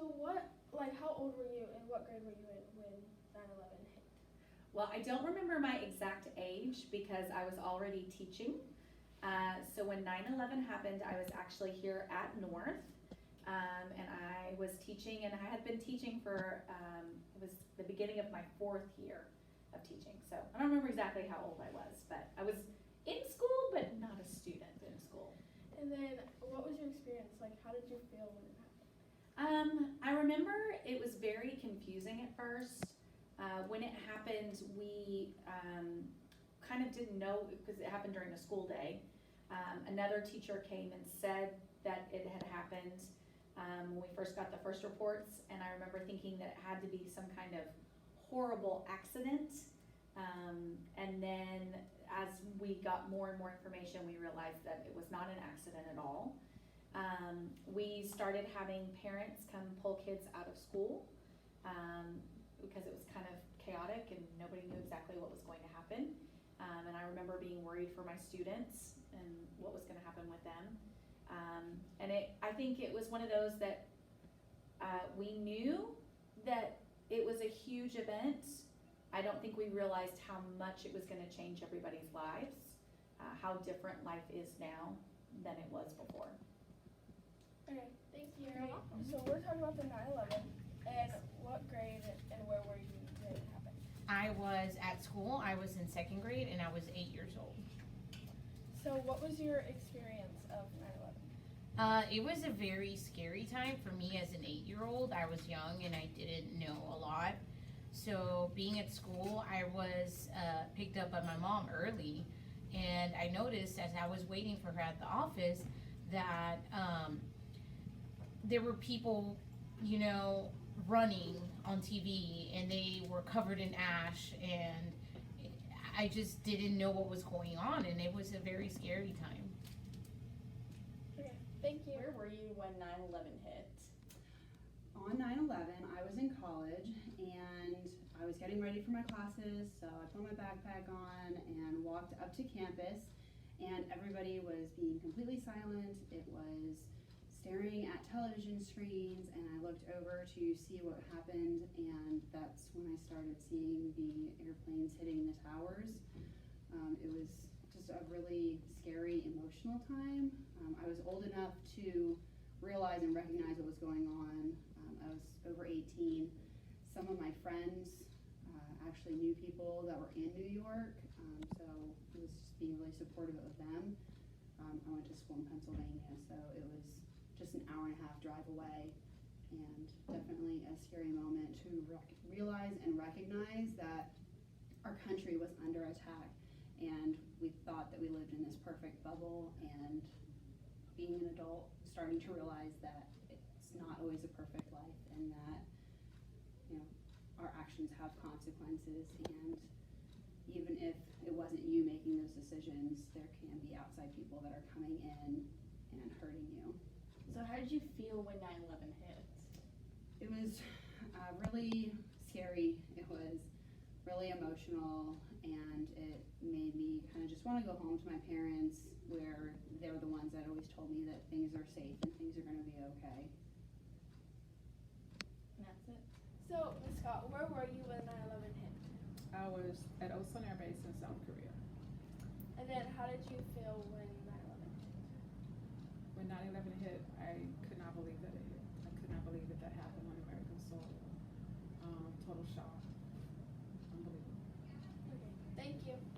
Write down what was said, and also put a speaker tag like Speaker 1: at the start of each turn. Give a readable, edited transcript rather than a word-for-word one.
Speaker 1: So how old were you and what grade were you in when 9/11 hit?
Speaker 2: Well, I don't remember my exact age because I was already teaching. So when 9/11 happened, I was actually here at North, and I was teaching, and I had been teaching for, it was the beginning of my 4th year of teaching. So I don't remember exactly how old I was, but I was in school, but not a student in school.
Speaker 1: And then what was your experience? Like, how did you feel when it happened?
Speaker 2: I remember it was very confusing at first. When it happened, we kind of didn't know because it happened during a school day. Another teacher came and said that it had happened when we first got the first reports, and I remember thinking that it had to be some kind of horrible accident. And then as we got more and more information, we realized that it was not an accident at all. We started having parents come pull kids out of school because it was kind of chaotic and nobody knew exactly what was going to happen. And I remember being worried for my students and what was going to happen with them. And I think it was one of those that we knew that it was a huge event. I don't think we realized how much it was going to change everybody's lives, how different life is now than it was before.
Speaker 1: Okay, thank you. So we're talking about the 9/11, and what grade and where were you when it happened?
Speaker 3: I was at school, I was in 2nd grade, and I was 8 years old.
Speaker 1: So what was your experience of 9/11?
Speaker 3: It was a very scary time for me as an 8-year-old. I was young and I didn't know a lot. So being at school, I was picked up by my mom early, and I noticed as I was waiting for her at the office that there were people, running on TV, and they were covered in ash, and I just didn't know what was going on, and it was a very scary time.
Speaker 1: Okay, thank you.
Speaker 2: Where were you when 9/11 hit?
Speaker 4: On 9/11, I was in college and I was getting ready for my classes, so I put my backpack on and walked up to campus, and everybody was being completely silent. It was staring at television screens, and I looked over to see what happened, and that's when I started seeing the airplanes hitting the towers. It was just a really scary, emotional time. I was old enough to realize and recognize what was going on. I was over 18. Some of my friends actually knew people that were in New York, so it was just being really supportive of them. I went to school in Pennsylvania, so it was just an hour and a half drive away, and definitely a scary moment to realize and recognize that our country was under attack, and we thought that we lived in this perfect bubble, and being an adult, starting to realize that it's not always a perfect life, and that our actions have consequences, and even if it wasn't you making those decisions, there can be outside people that are coming in and hurting you.
Speaker 2: So how did you feel when 9/11 hit?
Speaker 4: It was really scary. It was really emotional, and it made me kind of just want to go home to my parents, where they're the ones that always told me that things are safe and things are going to be okay.
Speaker 2: And that's it.
Speaker 1: So, Ms. Scott, where were you when 9/11 hit?
Speaker 5: I was at Osan Air Base in South Korea.
Speaker 1: And then how did you feel when 9/11 hit?
Speaker 5: When 9/11 hit, I could not believe that it